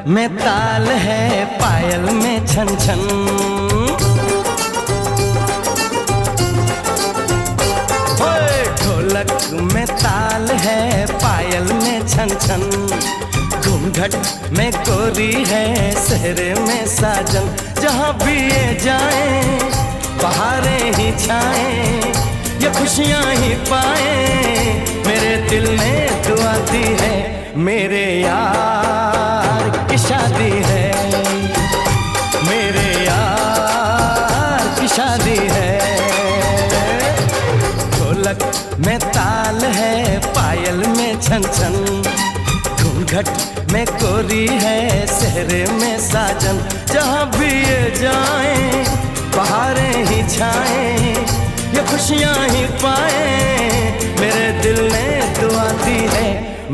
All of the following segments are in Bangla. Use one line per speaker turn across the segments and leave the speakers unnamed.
में ताल है, पायल में छन छन। होए ढोलक में ताल है, पायल में छन छन। घूंघट में कोरी है, सहरे में साजन। जहाँ भी ये जाए बहारें ही छाएं, ये खुशियाँ ही पाए। मेरे दिल में दुआ दी है, मेरे यार की शादी है, मेरे यार की शादी है। ढोलक में ताल है, पायल में छन छन। घूंघट में कोरी है, सहरे में साजन। जहाँ भी ये जाए बहारें ही छाएं, ये खुशियाँ ही पाए। मेरे दिल ने दुआ दी है,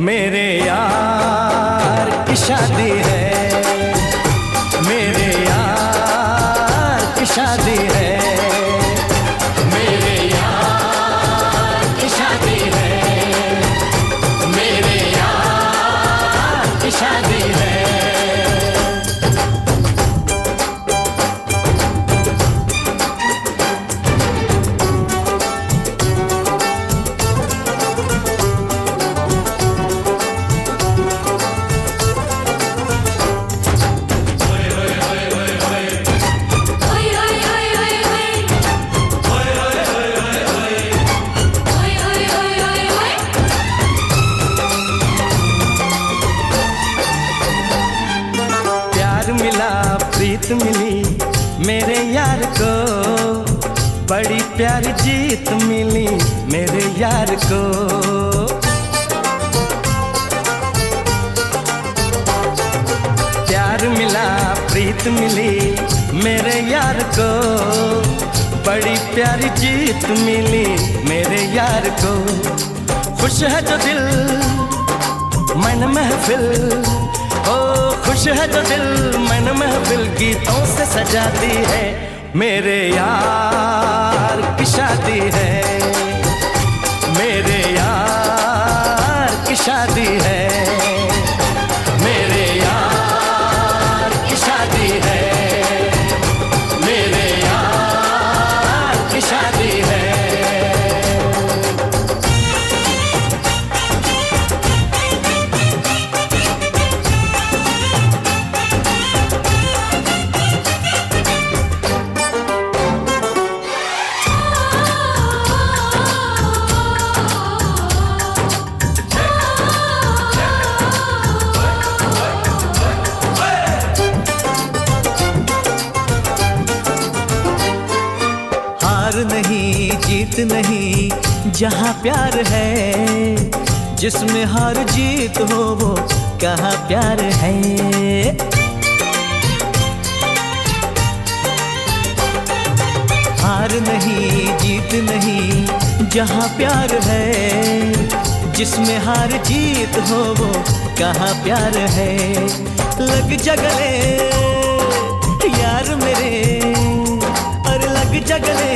मेरे यार की शादी है, मेरे यार की शादी है, मेरे यार की शादी है, मेरे यार की शादी है। प्रीत मिली मेरे यार को, बड़ी प्यारी जीत मिली मेरे यार को। प्यार मिला प्रीत मिली मेरे यार को, बड़ी प्यारी जीत मिली मेरे यार को। खुश है जो दिल मन महफिल, ओ खुश है जो दिल मन महफिल गीतों से सजाती है। मेरे यार की शादी है, मेरे यार की शादी है, मेरे यार की शादी है, मेरे यार की शादी है।
नहीं जीत नहीं जहाँ प्यार है, जिसमें हार जीत हो वो कहाँ प्यार है। हार नहीं जीत नहीं जहाँ प्यार है, जिसमें हार जीत हो वो कहाँ प्यार है। लग जा गले यार मेरे, और लग जा गले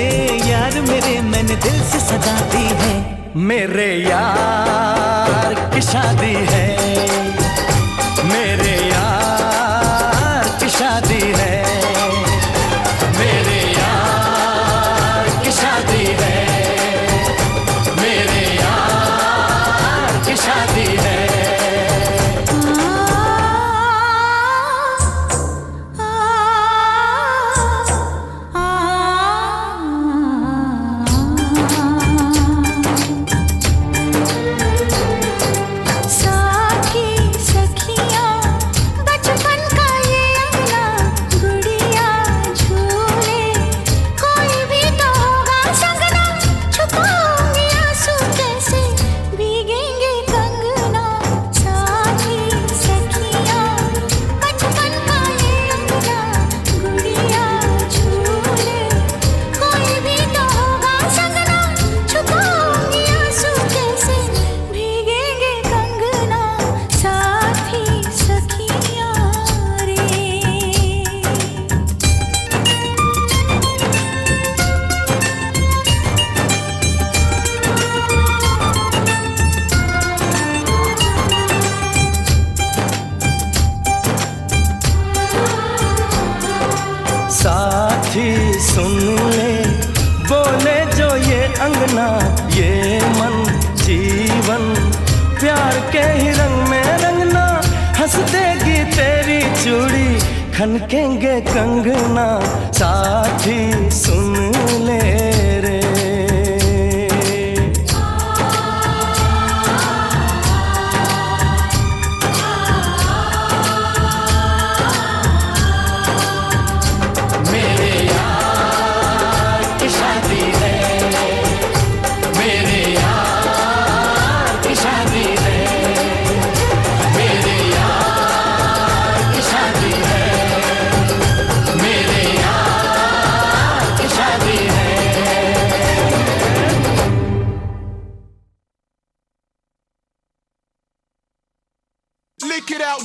यार मेरे, मैंने दिल से सजा दी है।
मेरे यार की शादी है, मेरे यार की शादी है, मेरे यार की शादी है, मेरे यार की शादी है।
साथी
कंगना ये मन जीवन प्यार के ही रंग में रंगना, हंस देगी तेरी चूड़ी खनकेंगे कंगना, साथी सुन ले रे।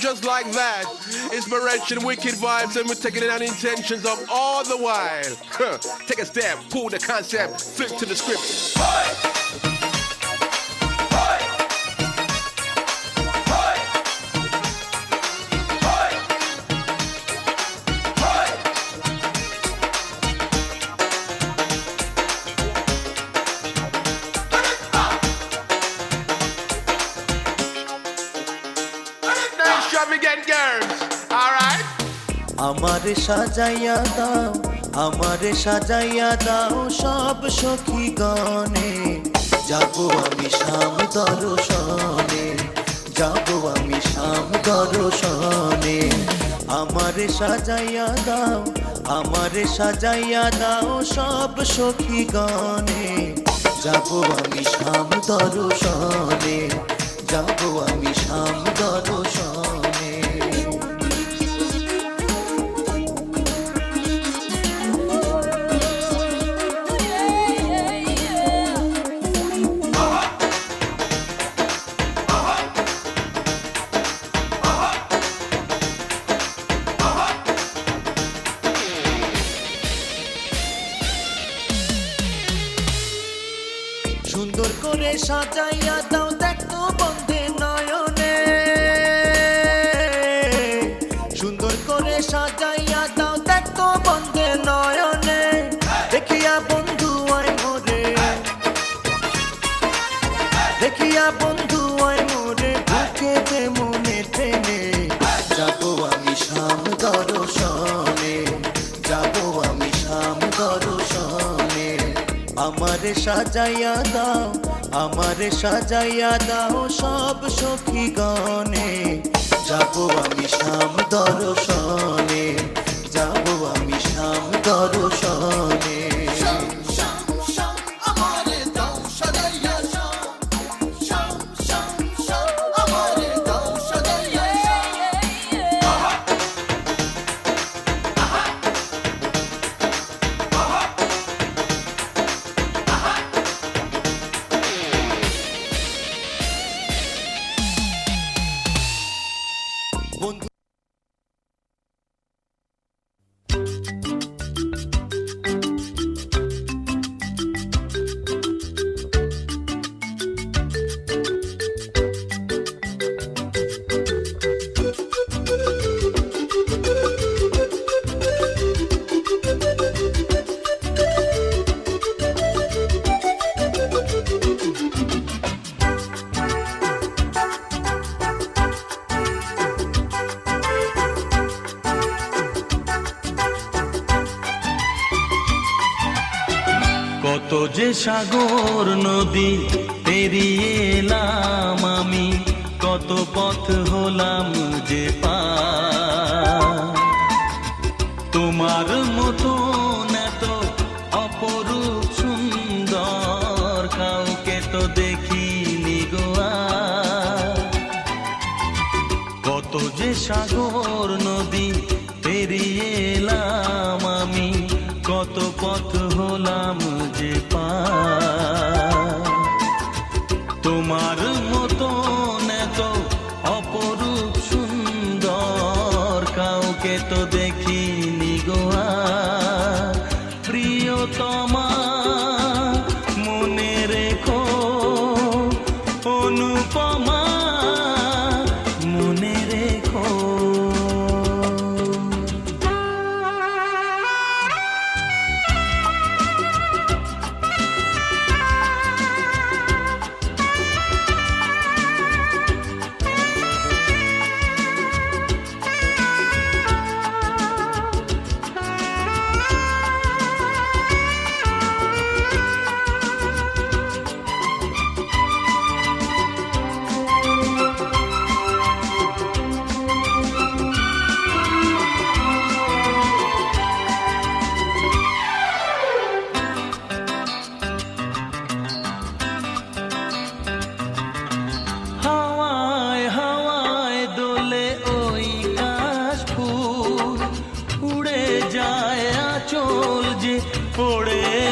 Just like that, inspiration, wicked vibes, and we're taking it out intentions of all the while. Take a step, pull the concept, flip to the script.
আমারে সাজাইয়া দাও, আমারে সাজাইয়া দাও সব সখী গণে, যাবো আমি শাম দর্শনে, যাবো আমি শাম দর্শনে। আমারে সাজাইয়া দাও, আমারে সাজাইয়া দাও সব সখী গণে, যাবো আমি শাম দর্শনে, যাবো আমি শাম দর্শনে। সুন্দর করে সাজাইয়া দাও দেখো বন্ধে নয়নে, সুন্দর করে সাজাইয়া দাও দেখো বন্ধে নয়নে, দেখিয়া বন্ধু আয় মোরে, দেখিয়া বন্ধু আয় মোরে, বুকেতে মনে টেনে, যাবো আমি শাম দর্শনে, যাবো আমি শাম দর্শনে। আমারে সাজাইয়া দাও, আমারে সাজাইয়া দাও সব সখী গণে, যাবো আমি শাম দর্শনে, যাবো আমি শাম দর্শনে।
কত যে সাগর নদী পেরিয়ে এলাম আমি, কত পথ হলাম যে পার, তোমার মতো এত অপরূপ সুন্দর কাউকে তো দেখিনি গো আর। কত যে সাগর নদী পেরিয়ে এলাম আমি, কত পথ হলাম যে পার, তোমার মতো এত অপরূপ সুন্দর কাউকে তো দেখিনি গো আর। প্রিয়তমা মনে রেখো, অনুপমা মনে রেখো।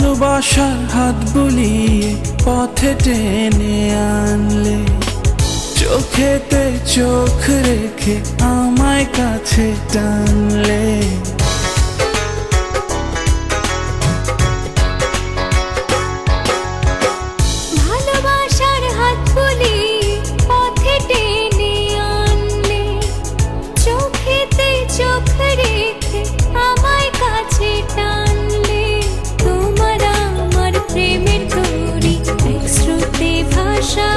ভালোবাসার হাত বুলিয়ে পথে টেনে আনলে, চোখেতে চোখ রেখে আমায় কাছে টানলে।
ভালোবাসার হাত বুলিয়ে পথে টেনে আনলে, চোখেতে চোখ রেখে আমায় কাছে টানলে। তোমার আমার প্রেমের তরী এক স্রোতে ভাষা,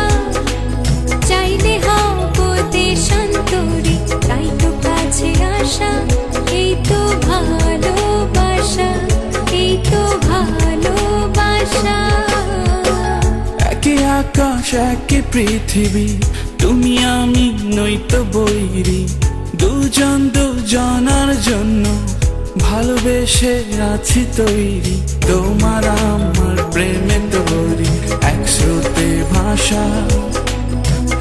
চাইলে হব দেশান্তরী, তাই তো কাছে আসা। এই তো ভালোবাসা, এই তো ভালোবাসা।
একই আকাশ একই পৃথিবী, তুমি আমি নই তো বৈরী। দুজন দুজনার জন্য ভালোবেসে আছি তৈরি। তোমার আমার প্রেমে তৈরি এক স্রোতে ভাষা,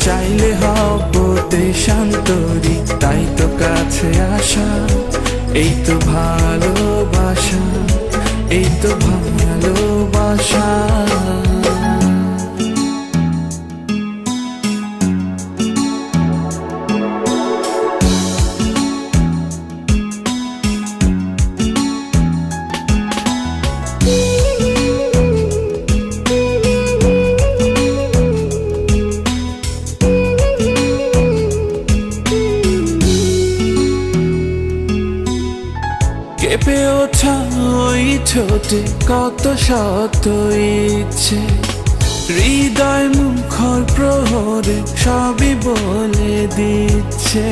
চাইলে হব দেশান্তরী, তাই তো কাছে আসা। এই তো ভালোবাসা, এই তো ভালোবাসা। কেঁপে ওঠা ওই ঠোঁটে কত শত ইচ্ছে, হৃদয় মুখর প্রহরে সবই বলে দিচ্ছে।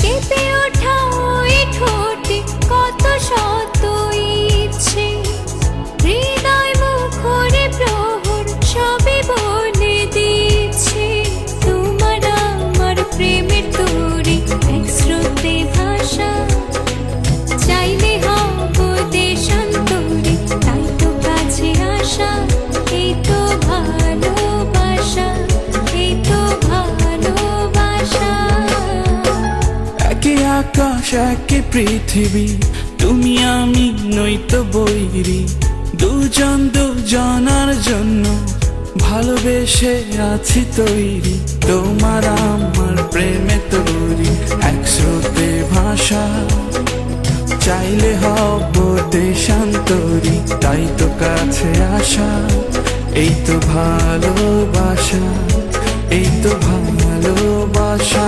কেঁপে ওঠা ওই ঠোঁটে কত শত ইচ্ছে, হৃদয় মুখরে প্রহর সবই বলে দিচ্ছে। তোমার আমার প্রেমের তরী এক স্রোতে ভাষা, চাইলে হব দেশান্তরী, তাই তো কাছে আসা। এই তো ভালোবাসা, এই তো ভালোবাসা।
একই আকাশ একই পৃথিবী, তুমি আমি নই তো বৈরী। দুজন দুজনার জন্য ভালোবেসে আছি তৈরি। তোমার আমার প্রেমে তৈরি এক স্রোতে ভাষা, চাইলে হব দেশান্তরী, তাই তো কাছে আসা। এই তো ভালোবাসা, এই তো ভালোবাসা।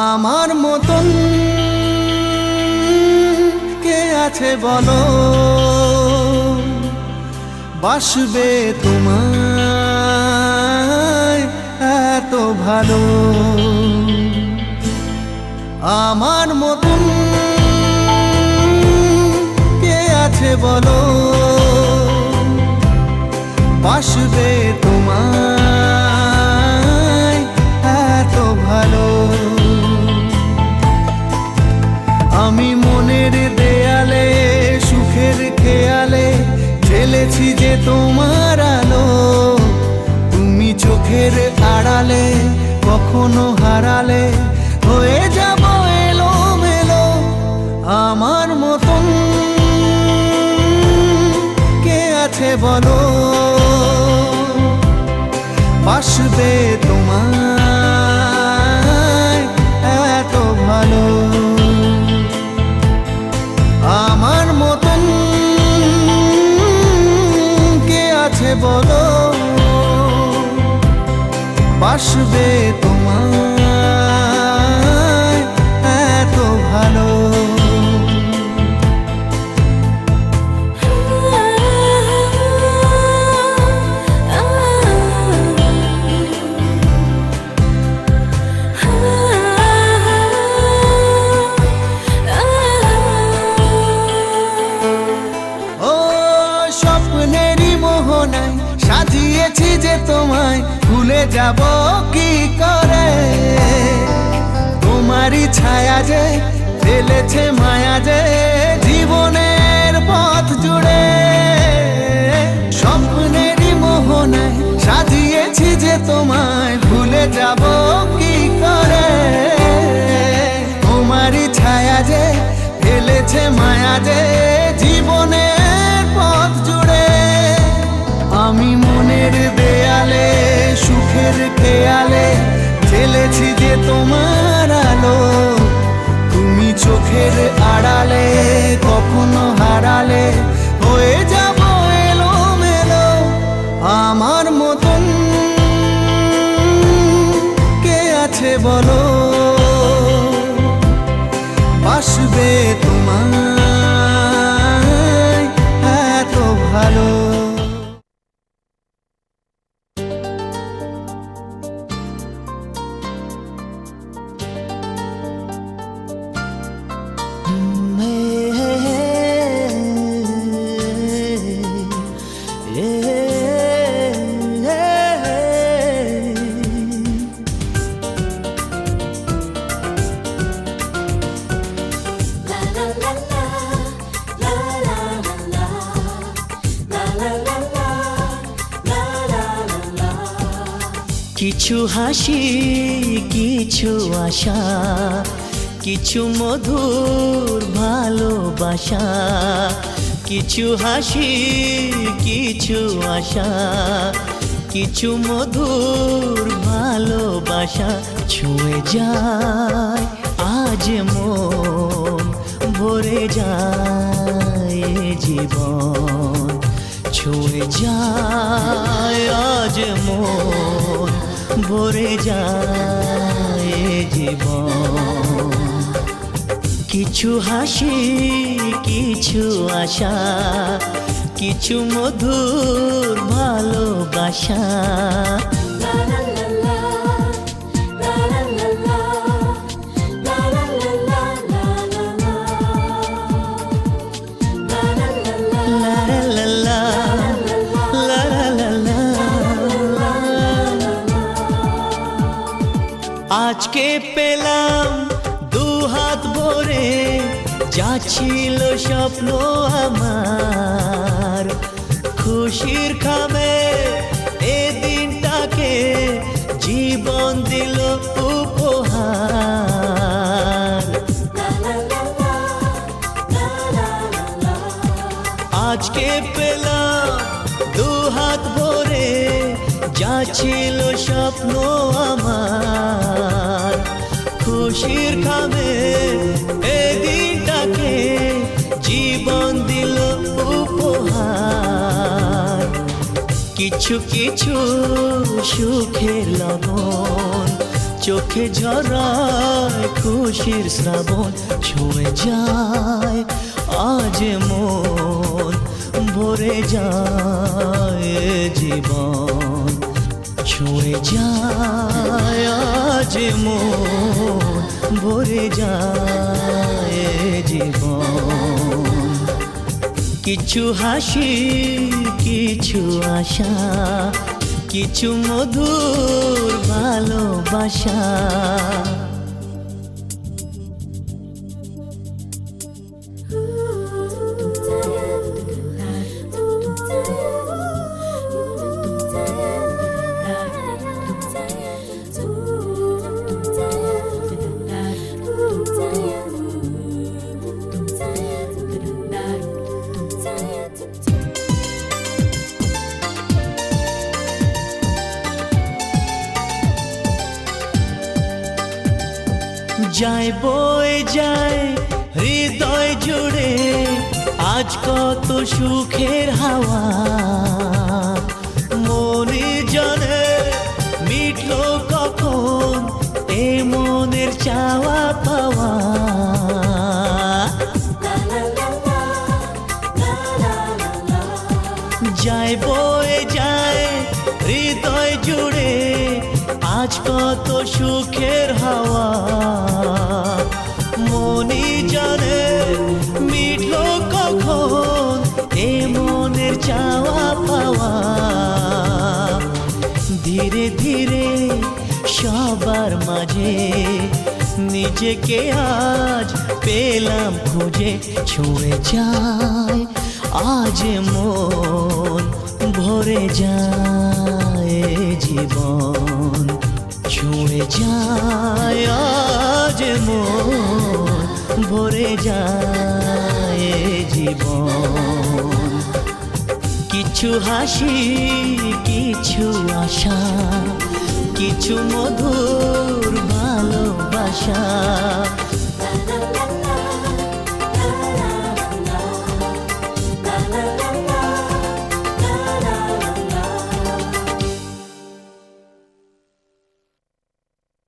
আমার মতন কে আছে বলো, বাসবে তোমায় এত ভালো। আমার মতন কে আছে বলো, বাসবে তোমায় এত ভালো। আমি মনের দেয়ালে সুখের খেয়ালে ঢেলেছি যে তোমার আলো। তুমি চোখের আড়ালে কখনো হারালে হয়ে যাব এলোমেলো। আমার মতন কে আছে বলো, বাসবে তোমায় এত ভালো। আমার মতন কে আছে বলো, বাসবে তোমায় এত ভালো।
তোমায় ভুলে যাব কি করে। তোমারই ছায়া যে ফেলেছে মায়া যে জীবনের পথ জুড়ে। স্বপ্নেরই মোহনায় সাজিয়েছি যে তোমায় ভুলে যাব কি করে। তোমারই ছায়া যে ফেলেছে মায়া যে জীবনের পথ জুড়ে। আমি মনের দেয়ালে সুখের খেয়ালে ঢেলেছি যে তোমার আলো। তুমি চোখের আড়ালে কখনো হারালে হয়ে যাব এলোমেলো। আমার মতন কে আছে বলো, বাসবে তোমায় এত ভালো।
কিছু হাসি কিছু আশা, কিছু মধুর ভালোবাসা। কিছু হাসি কিছু আশা, কিছু মধুর ভালোবাসা। ছুঁয়ে যায় আজ মন, ভরে যায় জীবন। ছুঁয়ে যায় আজ মন, ভরে যায় জীবন। কিছু হাসি কিছু আশা, কিছু মধুর ভালোবাসা। আজকে পেলাম দু হাত ভরে যা ছিল স্বপ্ন আমার। খুশির খামে এ দিনটাকে জীবন দিল উপহার। আজকে পেলাম দু হাত ভরে যা ছিল স্বপ্ন আমার। খুশির খামে এ দিনটাকে জীবন দিল উপহার। কিছু কিছু সুখের লবণ চোখে ঝরায় খুশির শ্রাবণ। ছুঁয়ে যায় আজ মন, ভরে যায় জীবন। ছুঁয়ে যায় আজ মন, ভরে যায় জীবন। কিছু হাসি কিছু আশা, কিছু মধুর ভালোবাসা। যায় বয়ে যায় হৃদয় জুড়ে আজ কত সুখের হাওয়া। মনে জানে মিটলো কখন এ মনের চাওয়া পাওয়া। যায় বয়ে যায় হৃদয় জুড়ে আজ কত সুখের হাওয়া। মনি জানে মিটলো কখন এ মনের চাওয়া পাওয়া। ধীরে ধীরে সবার মাঝে নিজেকে আজ পেলাম খুঁজে। ছুঁয়ে যায় আজ মন, ভরে যায় জীবন। ছুঁয়ে যায় আজ মন, ভরে যায় জীবন। কিছু হাসি, কিছু আশা, কিছু মধুর ভালোবাসা।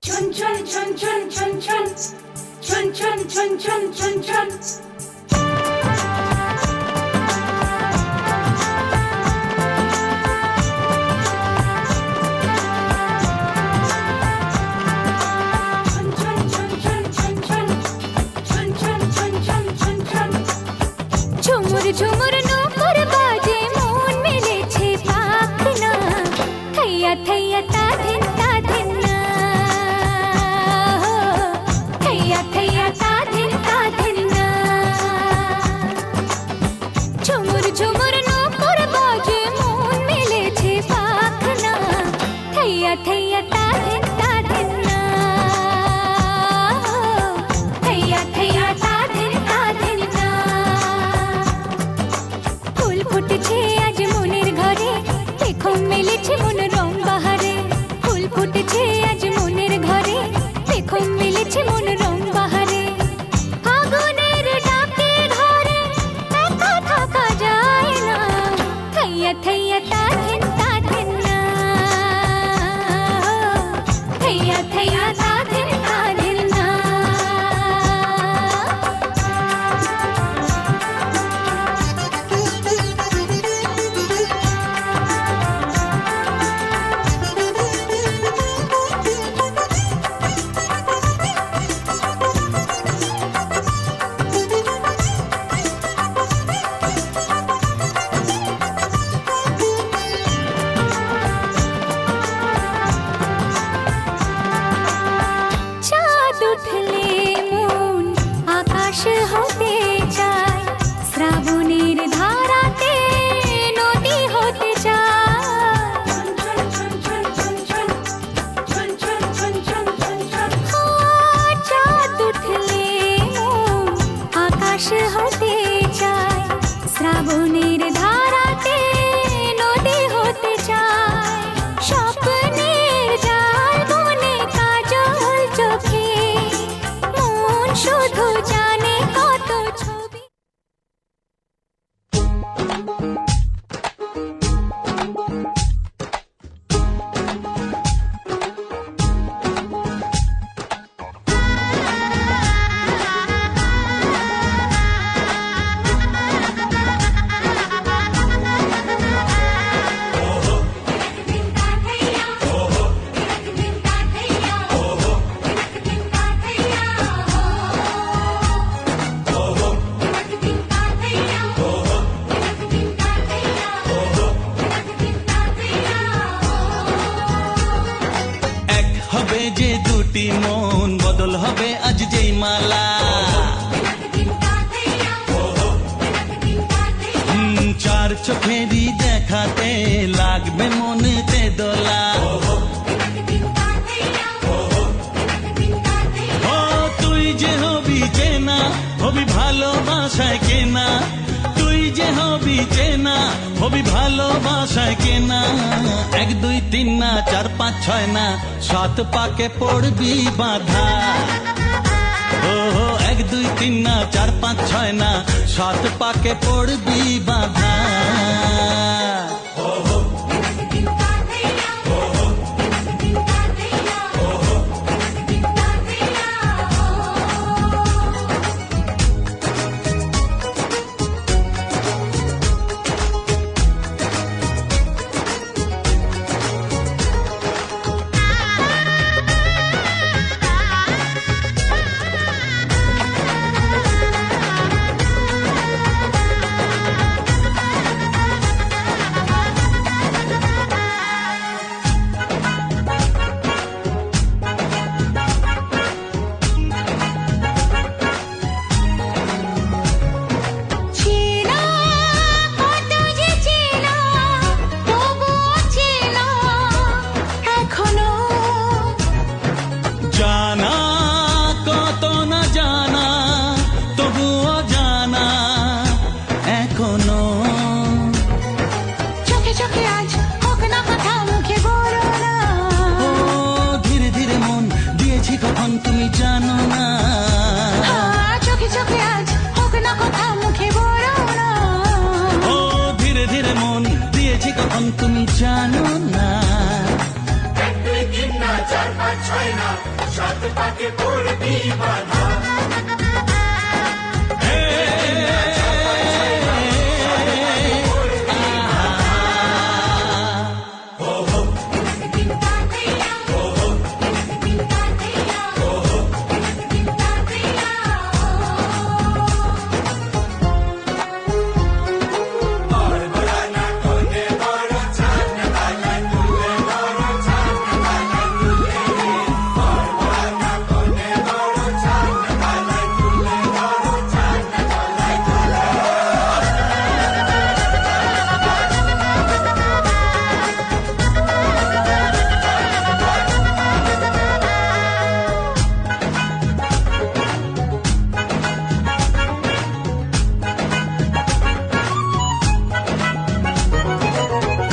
Chun chun chun chun chun chun chun chun chun chun chun chun. ঝুমুর ঝুমুর নৌকর বাজে মন মেলেছে পাখনা। থৈয়া থৈয়া তা ধিন না, থৈয়া থৈয়া তা ধিন না। ঝুমুর ঝুমুর নৌকর বাজে মন মেলেছে পাখনা। থৈয়া থৈয়া তা ধিন না, থৈয়া থৈয়া তা ধিন না। ফুল ফুটেছে আজ মনের ঘরে, দেখো মেলেছে মন রং বাহারে। ফুল ফুটেছে আজ মনের ঘরে, দেখো মেলেছে মন রং বাহারে। আগুনের ডাকে ঘরে একা থাকা যায় না। থৈয়া থৈয়া তা ধিন না, থৈয়া থৈয়া তা ধিন না। চাঁদ উঠলে মন আকাশ হতে চায়, শ্রাবণের ধারাতে নদী হতে চায়। চাঁদ উঠলে মন আকাশ হতে চায়, শ্রাবণের ধারাতে নদী হতে চায়। স্বপ্নের জাল বনে কাজল চোখে মন শুধু জানে কত ছবি।
এক হবে যে দুটি মন, বদল হবে আজ যেই মালা। চার চোখেরই দেখাতে লাগবে মনেতে দোলা। ও তুই যে হবি চেনা, হবি ভালোবাসায় কেনা। তুই যে হবি চেনা, হবি ভালোবাসায় কেনা। এক দুই তিন না, চার পাঁচ ছয় না, সাত পাকে পড়বি বাঁধা। ও এক দুই তিন না, চার পাঁচ ছয় না, সাত পাকে পড়বি বাঁধা। কেমন তুমি জানো না।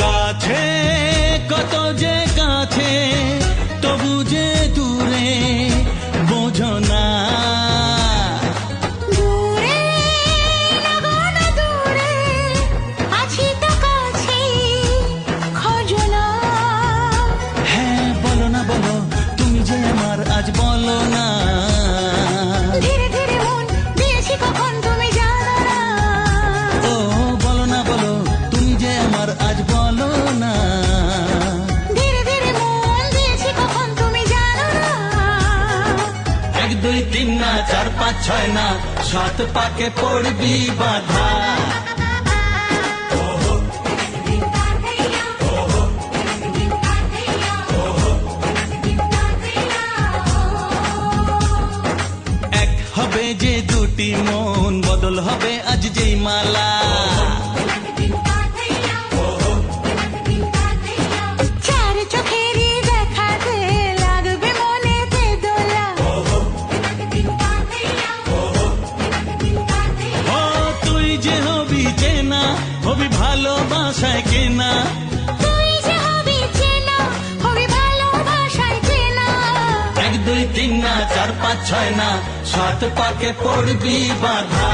কাছে কত যে কাছে তবু যে দূরে বোঝো না।
দূরে লাগানো দূরে আছি তো কাছে খোঁজো না।
হ্যাঁ বলো না বলো তুমি যে আমার আজ বলো না।
ধীরে ধীরে মন দিয়েছি কখন তুমি জানো না।
ও বলো না বলো তুমি যে আমার আজ বলো না।
ধীরে ধীরে মন দিয়েছি কখন তুমি জানো না।
1 2 3 না 4 5 6 না 7 পাকে পড়বি বাধা। এক হবে যে দুটি মন বদল হবে আজ যেই মালা।
চার চোখেরই দেখাতে লাগবে মনেতে দোলা।
ও তুই যে হবি চেনা হবি ভালোবাসায় কেনা।
তুই যে হবি চেনা হবি ভালোবাসায় চেনা।
1 2 3 না 4 5 6 না 7 পাকে পড়বি বাধা।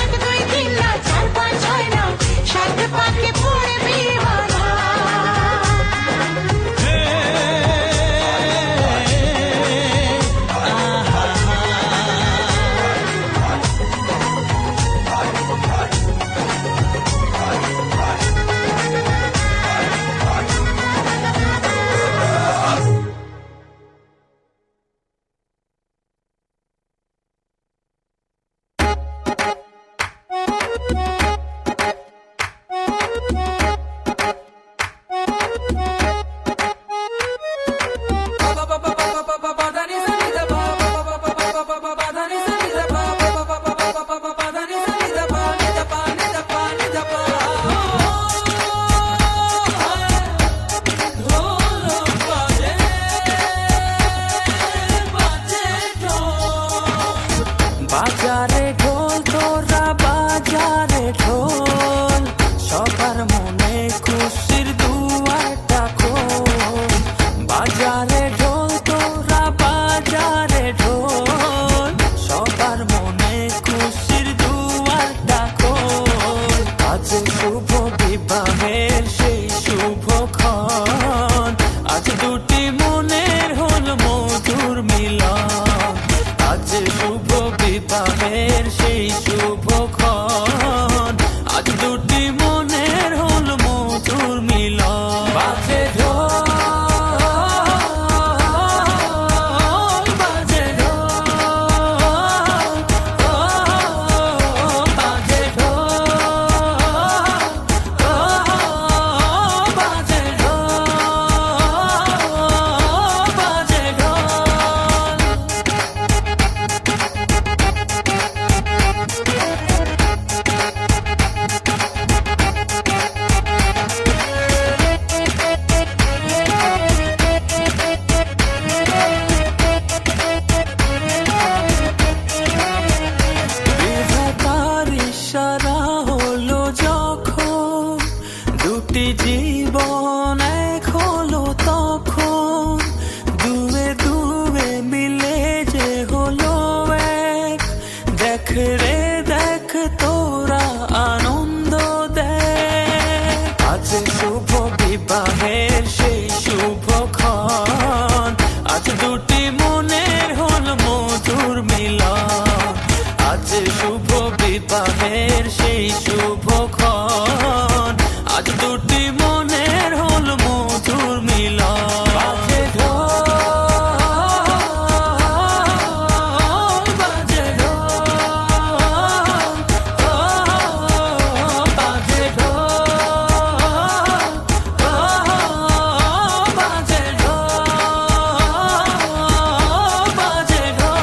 1 2 3 না 4 5 6 না 7 পাকে পড়বি বাধা।
বাজারে ঢোল তোরা বাজারে ঢোল সবার মনে খুশির দুয়ারটা খোল। বাজারে ঢোল তোরা বাজারে ঢোল সবার মনে খুশির দুয়ারটা খোল। আজ শুভ বিবাহের সেই শুভক্ষণ আজ দুটি মনের হল মধুর মিলন। আজ শুভ বিবাহের সেই শুভক্ষণ আজ দুটি মনের হল মধুর মিলন। বাজে ঢোল বাজে ঢোল বাজে ঢোল বাজে ঢোল বাজে ঢোল। বিধাতার ইশারা হলো যখন দুটি জীবন এক হলো তখন দুয়ে দুয়ে মিলে যে হলো এক। দেখ রে দেখ তোরা আনন্দ দেখ।
বিবাহের সেই শুভক্ষণ, আজ দুটি মনের হল মধুর মিলন। আজ শুভ বিবাহের সেই শুভক্ষণ, আজ দুটি মনের হল মধুর মিলন। বাজে ঢোল, বাজে ঢোল, বাজে ঢোল, বাজে ঢোল, বাজে ঢোল।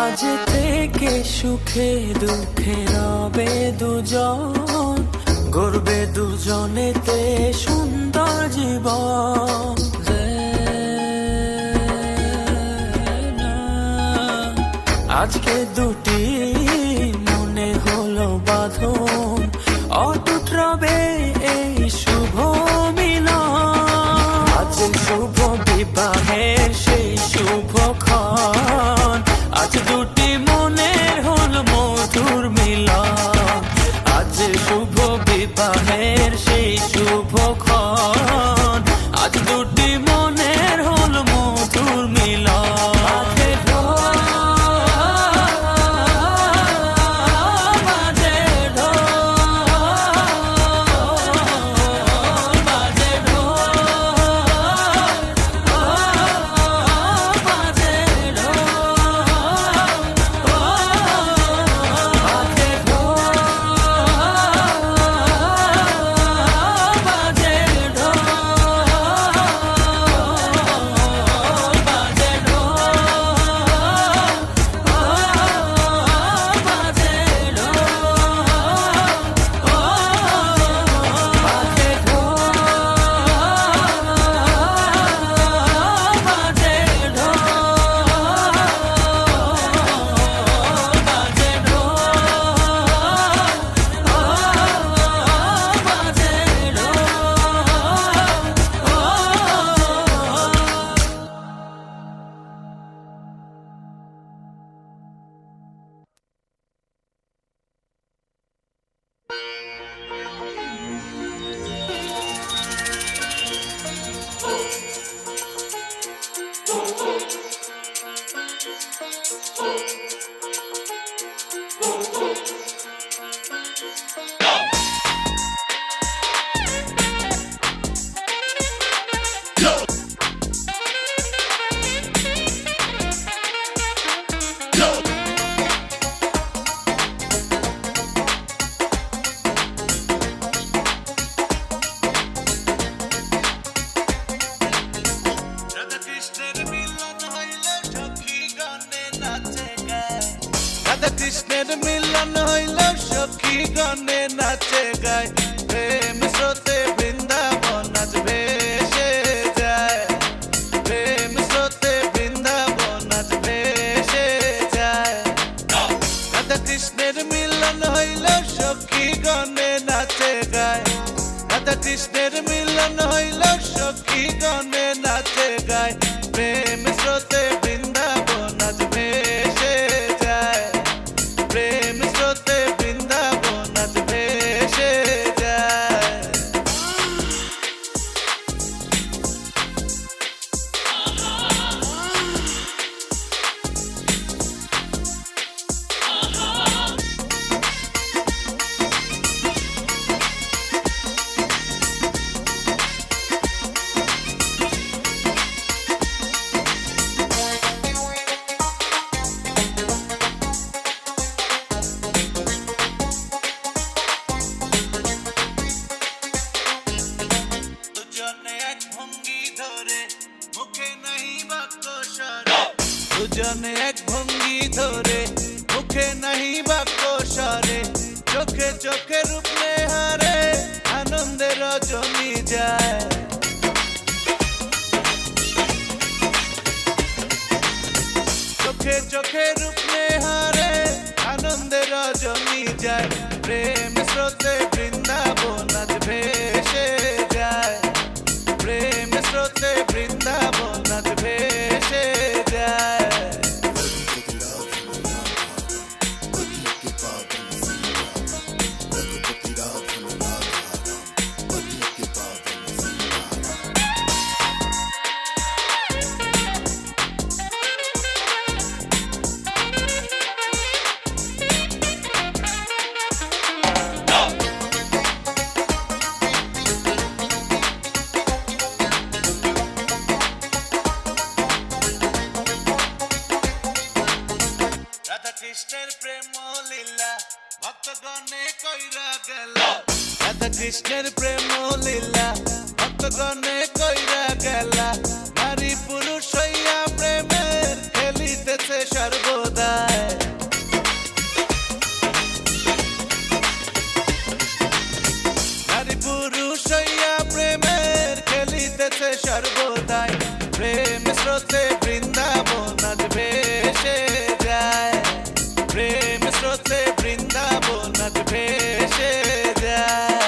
আজ থেকে সুখে দুঃখে রবে দুজন, গড়বে দুজনেতে সুন্দর জীবন। আজকে দুটি মনে হলো বাঁধন, অটুট রবে এই শুভ মিলন। আজ শুভ বিবাহের সেই শুভক্ষণ, আজ দুটি মনের হল মধুর মিলন। আজ শুভ বিবাহের সেই শুভক্ষণ, আজ দুটি মনের হল মধুর মিলন। বাজে ঢোল, বাজে ঢোল, বাজে ঢোল, বাজে
রাধা কৃষ্ণের মিলন হইল সখী গণে নাচে গায়, প্রেম স্রোতে বৃন্দাবন আজ ভেসে যায়। প্রেম স্রোতে বৃন্দাবন আজ ভেসে যায়। রাধা কৃষ্ণের মিলন হইল সখী গণে নাচে গায়। রাধা কৃষ্ণের মিলন হইল সখী গণে নাচে গায়, প্রেম স্রোতে বৃন্দাবন আজ ভেসে যায়। প্রেম স্রোতে বৃন্দাবন আজ ভেসে যায়। দুজনে এক ভঙ্গি ধরে, মুখে নাহি বাক্য স্বরে, চোখে চোখে রূপ নেহারে আনন্দে রজনী যায়। চোখে চোখে রূপ নেহারে আনন্দে যায় প্রেম স্রোতে বৃন্দাবন আজ ভেসে যায় প্রেম স্রোতে বৃন্দাবন আজ ভেসে যায় রাধা কৃষ্ণের প্রেম লীলা ভক্তগণে কইরা গেল রাধা কৃষ্ণের প্রেম লীলা ভক্তগণে কইরা গেলা নারী পুরুষ হইয়া প্রেমের খেলিতেছে সর্বদাই নারী পুরুষ হইয়া প্রেমের খেলিতেছে সর্বদাই প্রেম স্রোতে বৃন্দাবন আজ ভেসে যায় প্রেম স্রোতে বৃন্দাবন আজ ভেসে যায়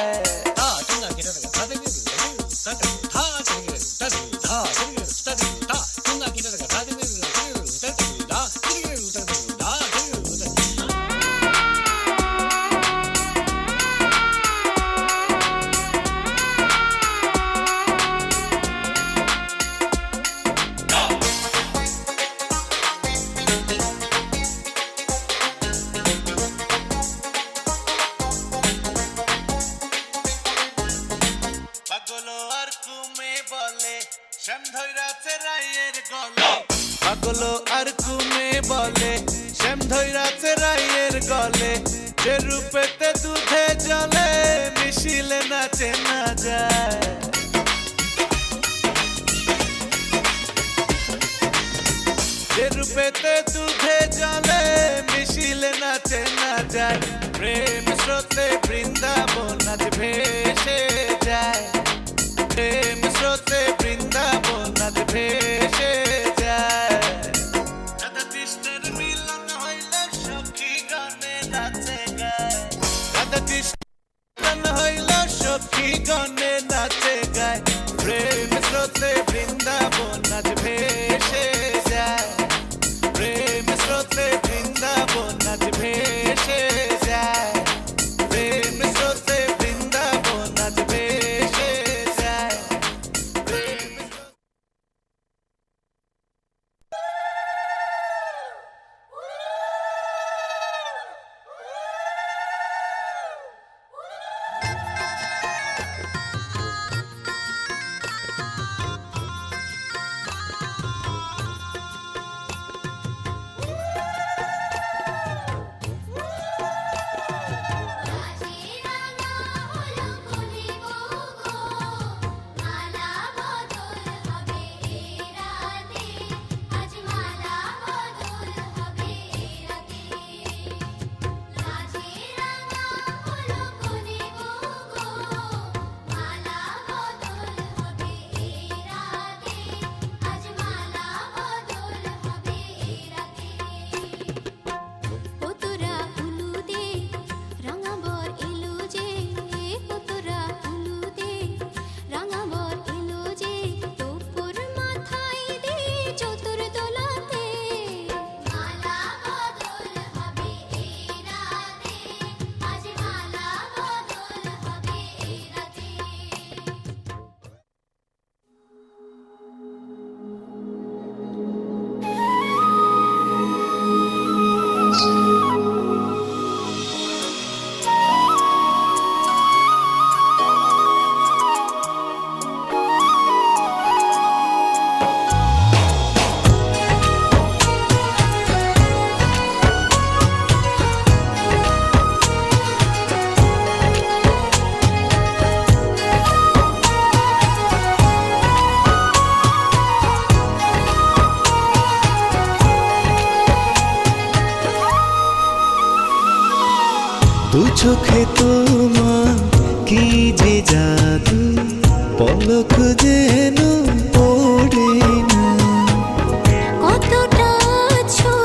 পাগল আর কুমে বলে শ্যাম ধৈরাছে রায়ের গলে পাগল আর কুমে বলে শ্যাম ধৈরাছে রায়ের গলে যে রূপেতে দুধে জলে মিশিলে নাচে না যায় যে রূপেতে দুধে জলে মিশিলে নাচে না যায় প্রেম স্রোতে বৃন্দাবন আজ ভেসে যায় প্রেম স্রোতে বৃন্দাবন আজ ভেসে যায় রাধা কৃষ্ণের মিলন হইলে সখী গানে নাচে গায় রাধা কৃষ্ণ হইল সখী গানে নাচে গায় প্রেম স্রোতে বৃন্দাবন আজ ভেসে যায় প্রেম স্রোতে বৃন্দাবন আজ ভেসে যায় প্রেম স্রোতে বৃন্দাবন আজ ভেসে যায় প্রেম
দু চোখে তোমার কি যে জাদু পলক যেন পড়ে না
কতটা আছো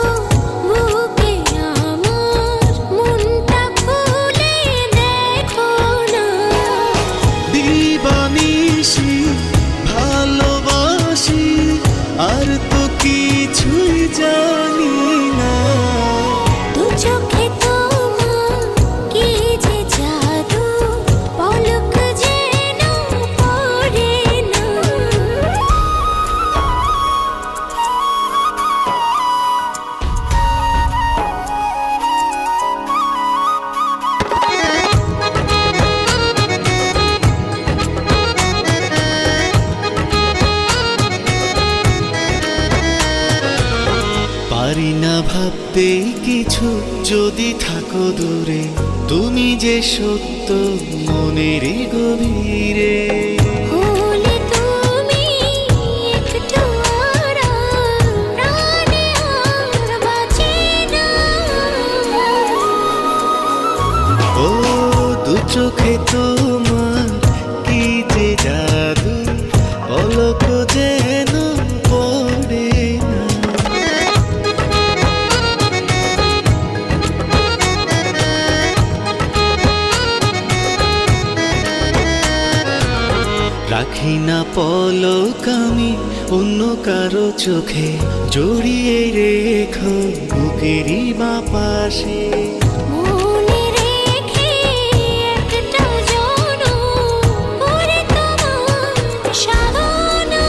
বুকে আমার মনটা
থাকো দূরে, তুমি যে সত্য মনেরই গভীরে।
হলে তুমি একটু আড়াল, প্রাণে আর বাঁচে না।
ও দু চোখে তোমার কি যে জাদু, পলক যেন পড়ে না। রাখি না পলক আমি অন্য কারো চোখে, জড়িয়ে রেখো বুকেরই বাপাশে।
মনে রেখে একটা জনম করে তোমার সাধনা।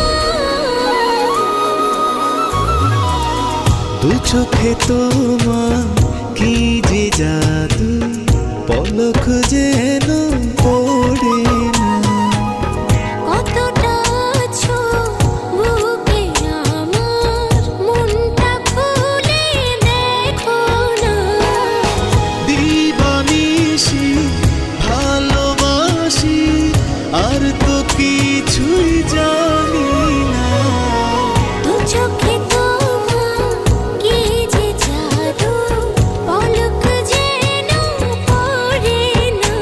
দু চোখে তোমার কি যে জাদু, পলক যেন পড়ে না।
কতটা আছো বুকে আমার, মনটা খুলে দেখো না।
দিবানিশি ভালোবাসি, আর তো কিছুই জানি না।
দু চোখে তোমার কি যে জাদু, পলক যেন পড়ে না।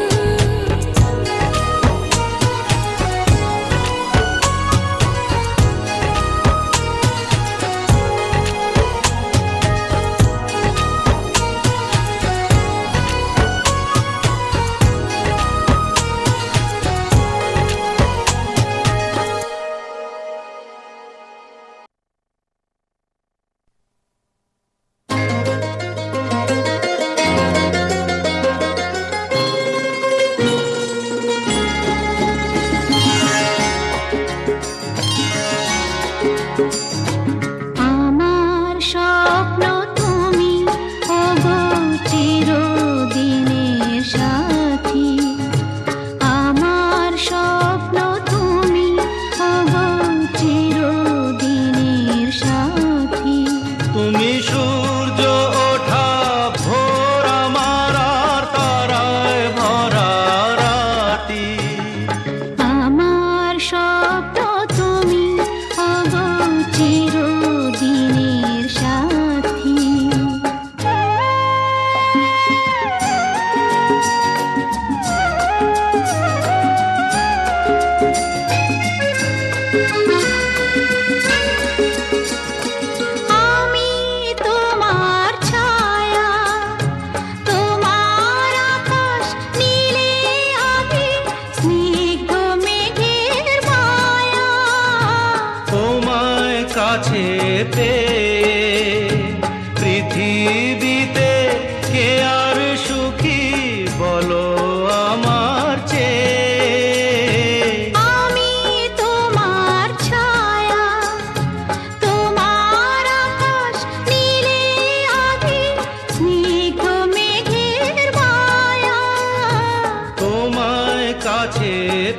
আমার স্বপ্ন তুমি, ওগো চিরদিনের সাথী। আমার স্বপ্ন তুমি, ওগো চিরদিনের সাথী।
তুমি সূর্য ওঠা ভোর আমার আর তারায় ভরা রাতি।
আমার স্বপ্ন তুমি, ওগো চিরদিনের সাথী। আমি তোমার ছায়া, তোমার আকাশ নীলে আমি স্নিগ্ধ মেঘের মায়া।
তোমায় কাছে পেয়ে পৃথিবীতে কে আর সুখী বলো আমার চেয়ে।
আমি তোমার ছায়া, তোমার আকাশ নীলে আমি স্নিগ্ধ মেঘের মায়া।
তোমায় কাছে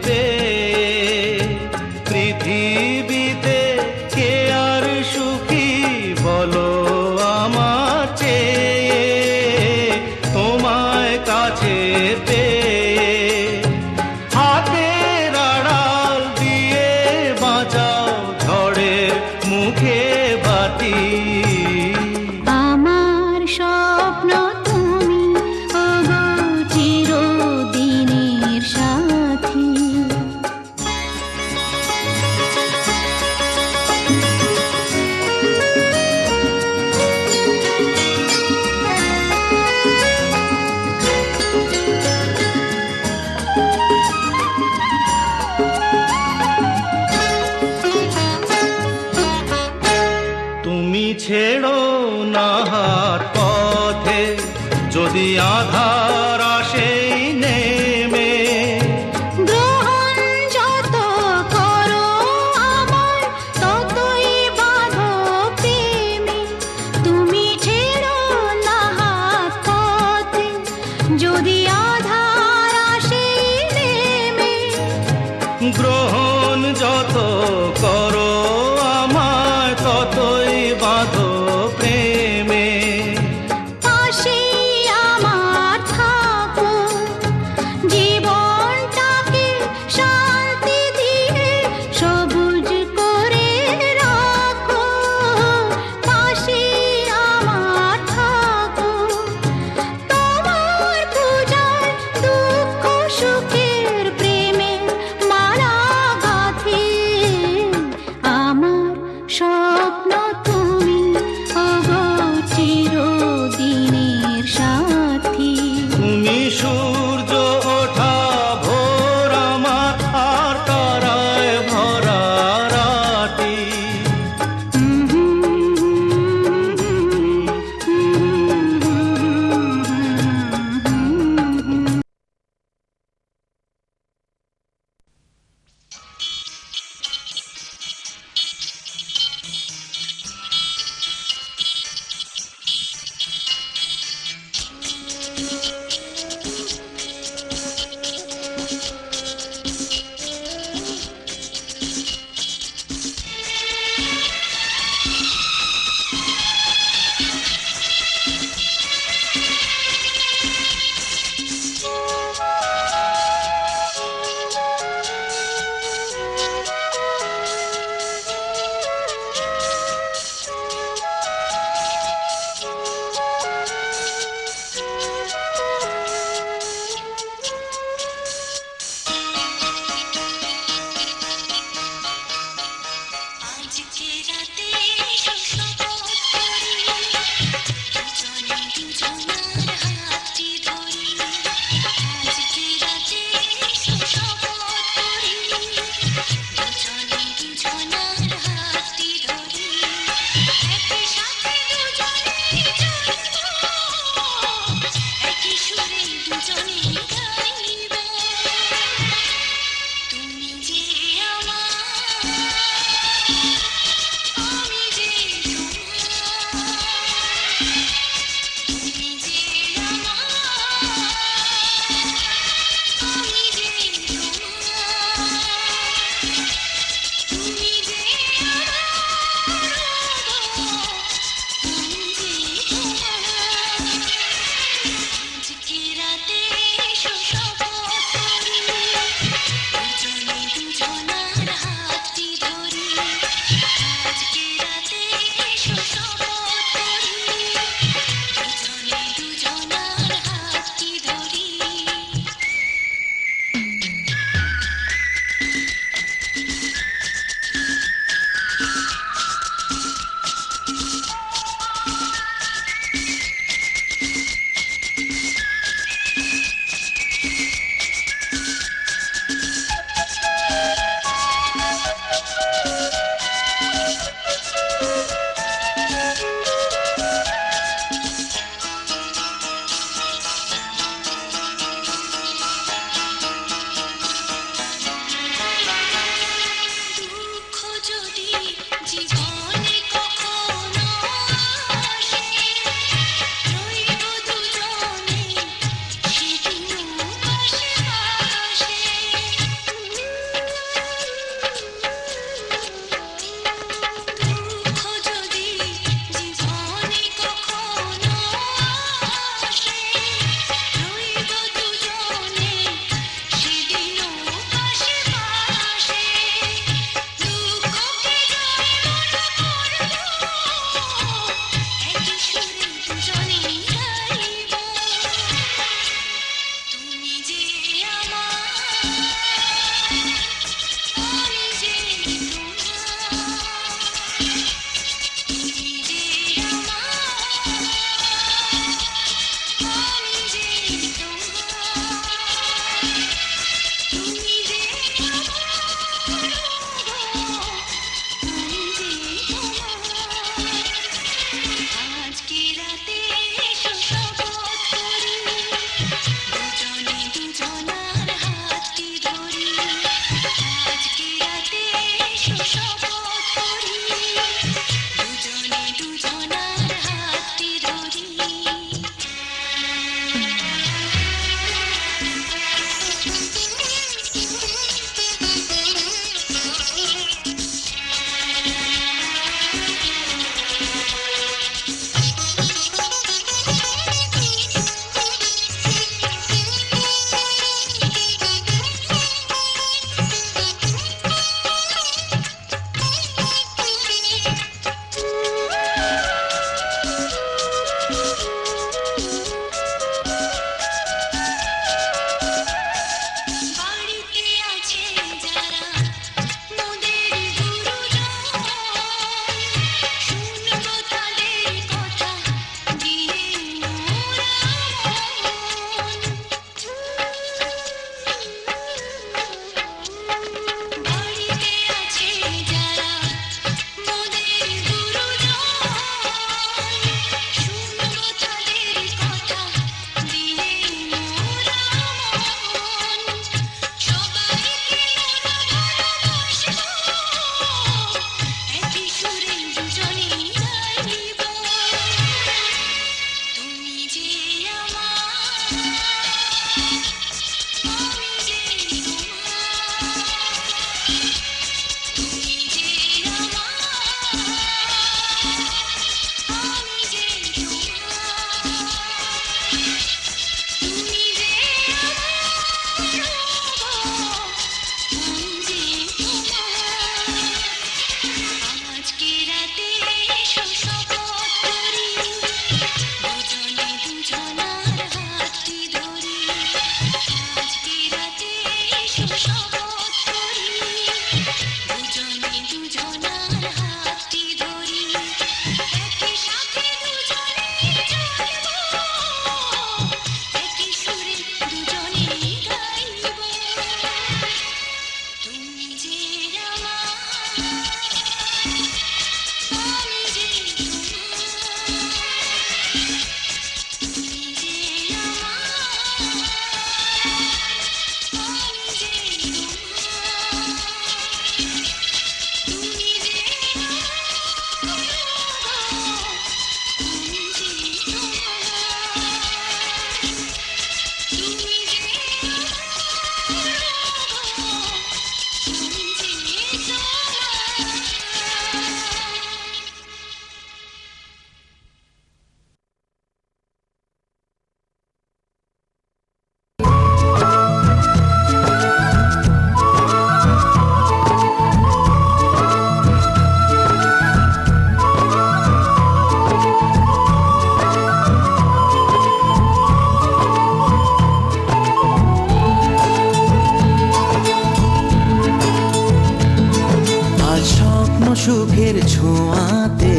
পেয়ে পৃথিবীতে কে আর সুখী বলো আমার চেয়ে। তোমায় কাছে পেয়ে হাতের আড়াল দিয়ে বাঁচাও ঝড়ের মুখে বাতি।
আমার স্বপ্ন তুমি, ওগো চিরদিনের সাথী।
তুমি ছেড়ো না হাত পথে, যদি আধার আসে নেমে।
গ্রহণ যত করো আমার, ততই বাঁধো প্রেমে। তুমি ছেড়ো না হাত পথে, যদি আধার আসে নেমে।
গ্রহণ যত করো আমায়, ততই বাঁধো প্রেমে।
পাশে আমার
সূর্য ওঠা ভোর আমার আর তারায় ভরা রাতি। সুখের ছোঁয়াতে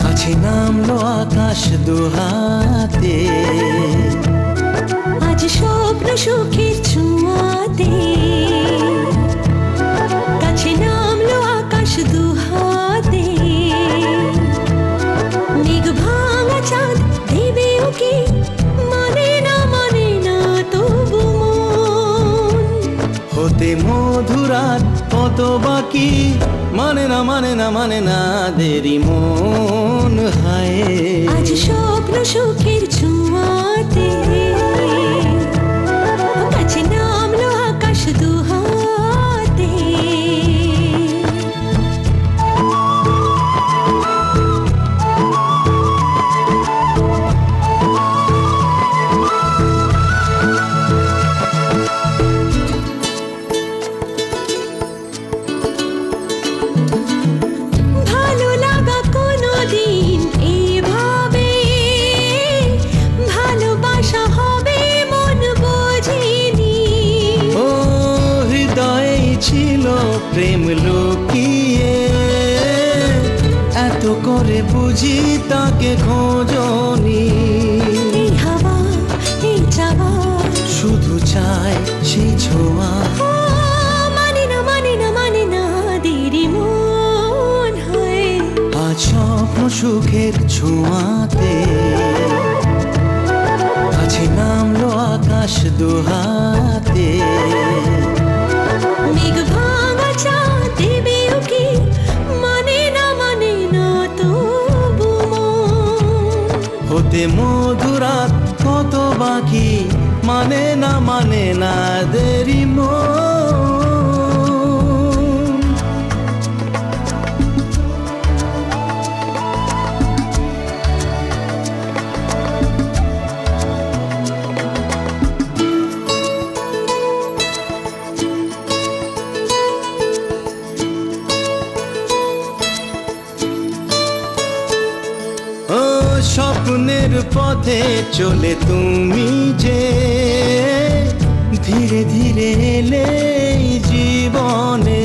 কাছে নামলো আকাশ দুহাতে,
আজ স্বপ্ন সুখের ছোঁয়াতে কাছে নামলো আকাশ দুহাতে, মেঘ ভাঙা চাঁদ দেবে ওকে মানে না তবু মন
হতে মধুরাত কত বাকি মানে না দেরি মন হায়।
আজ স্বপ্ন সুখের ছোঁয়াতে কাছে নামলো আকাশ দুহাতে। ভালো লাগা কোনোদিন এইভাবে ভালোবাসা হবে মন বোঝেনি।
ও হৃদয়ে ছিল প্রেম লুকিয়ে, এত করে বুঝি তাকে খোঁজনি।
এই হাওয়া এই চাওয়া
শুধু চায় সেই ছোঁয়া,
মানে না দেরি মন হয়।
আজ স্বপ্ন সুখের ছোঁয়াতে কাছে নামলো আকাশ দুহাতে,
মেঘ ভাঙা চাঁদ দেবে ওকে মানে না তবু মন
হতে মধুরাত কত বাকি মানে না দেরি মন। ও স্বপ্নের পথে চলে তুমি যে ধীরে ধীরে এলে এই জীবনে।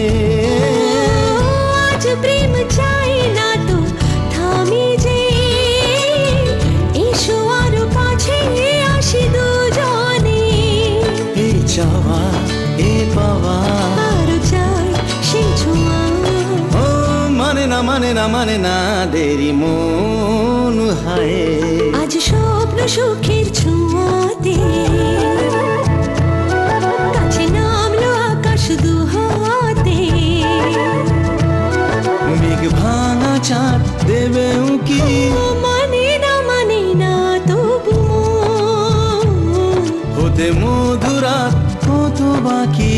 আজ প্রেম চাই না তো থামি যে এসো আরো কাছে আসি দুজনে।
এই চাওয়া এ পাওয়া
আরো চাই সেই ছোঁয়া,
ও মানে না দেরি মন হায়।
আজ স্বপ্ন সুখের ছোঁয়াতে কাছে নামলো আকাশ দুহাতে,
মেঘ ভাঙা চাঁদ দেবে উকি
মানে না তবু মন
হতে মধুরাত কত বাকি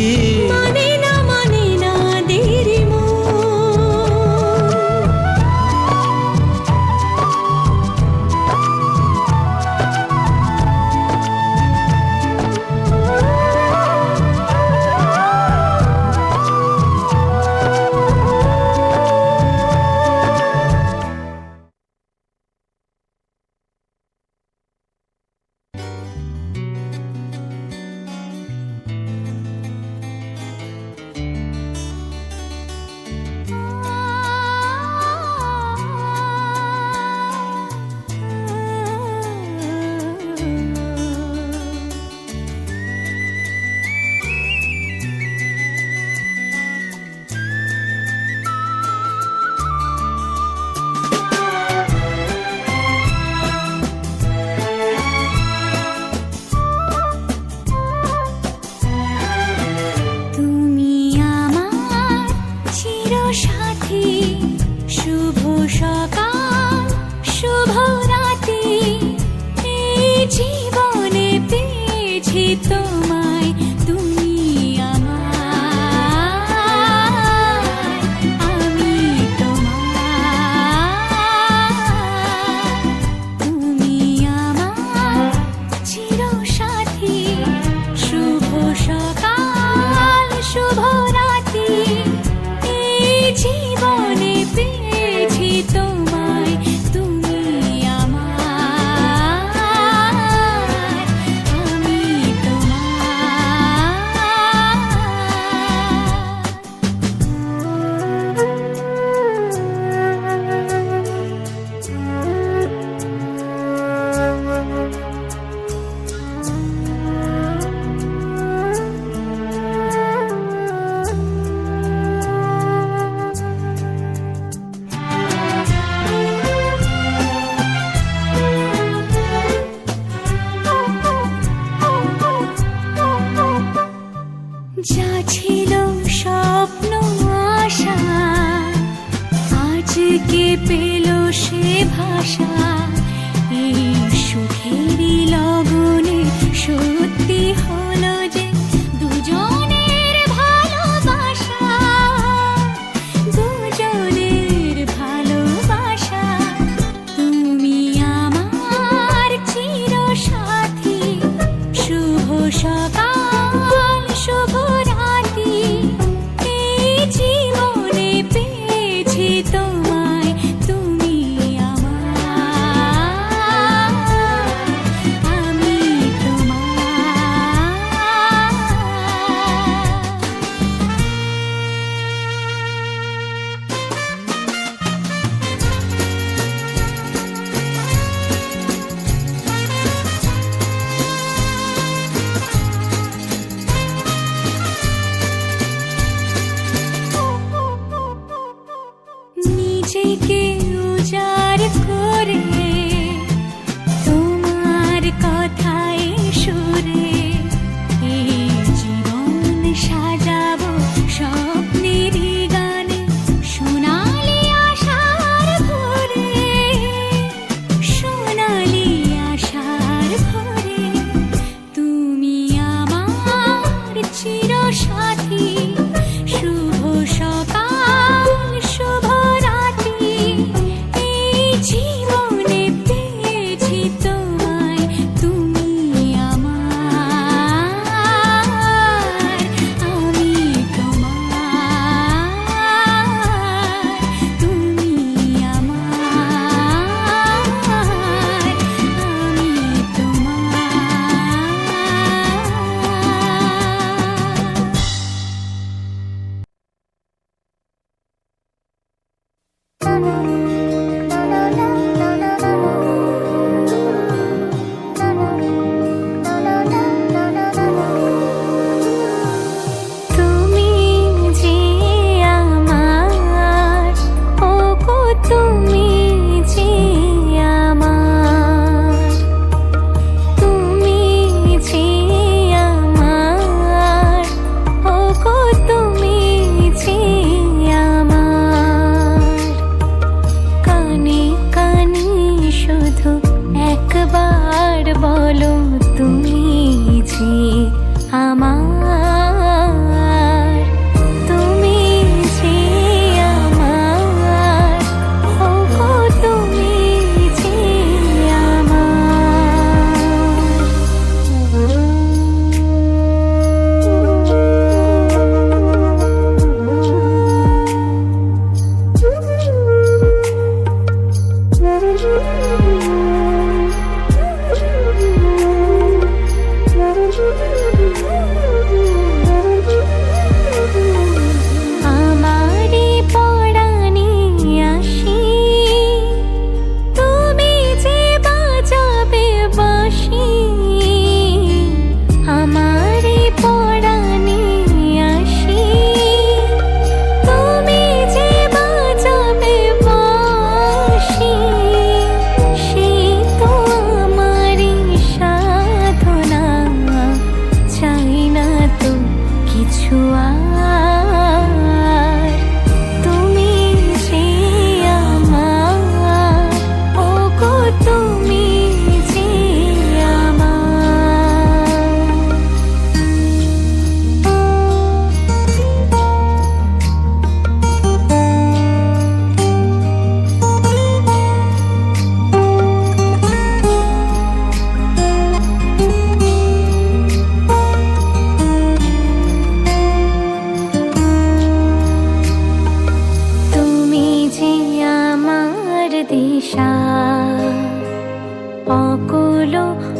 মানে না দেরি মন। জীবনে পেয়েছি তোমায়, তুমি আমার, আমি তোমার, তুমি আমার চিরসাথী। শুভ সকাল শুভ রাতি, এই জীবনে পেয়েছি তোমায়, তুমি আমার, আমি যা ছিল স্বপ্ন আশা, আজকে পেল সে ভাষা। এই সুখেরই লগনে সত্যি হলো যে দুজনের ভালোবাসা, দুজনের ভালোবাসা। তুমি আমার চিরসাথী, শুভ সকাল শুভ রাতি, এই জীবনে পেয়েছি তোমায়, তুমি আমার, আমি নিজেকে উজাড় করে তোমার কথায় সুরে, এই জীবন সাজাবো স্বপ্নেরই গানে, সোনালি আশার ভোরে, সোনালি আশার ভোরে। তুমি আমার চিরসাথী, শুভ সকাল শুভ রাতি, এই জীবনে পেয়েছি তোমায়, তুমি আমার, আমি তোমার, তুমি আমার, আমি তুমি যে আমার, ওগো তুমি যে আমার, তুমি যে আমার, ওগো তুমি যে আমার। কানে কানে শুধু একবার বলো, তুমি যে আমার, তুমি যে আমার, ওগো তুমি যে আমার। হলো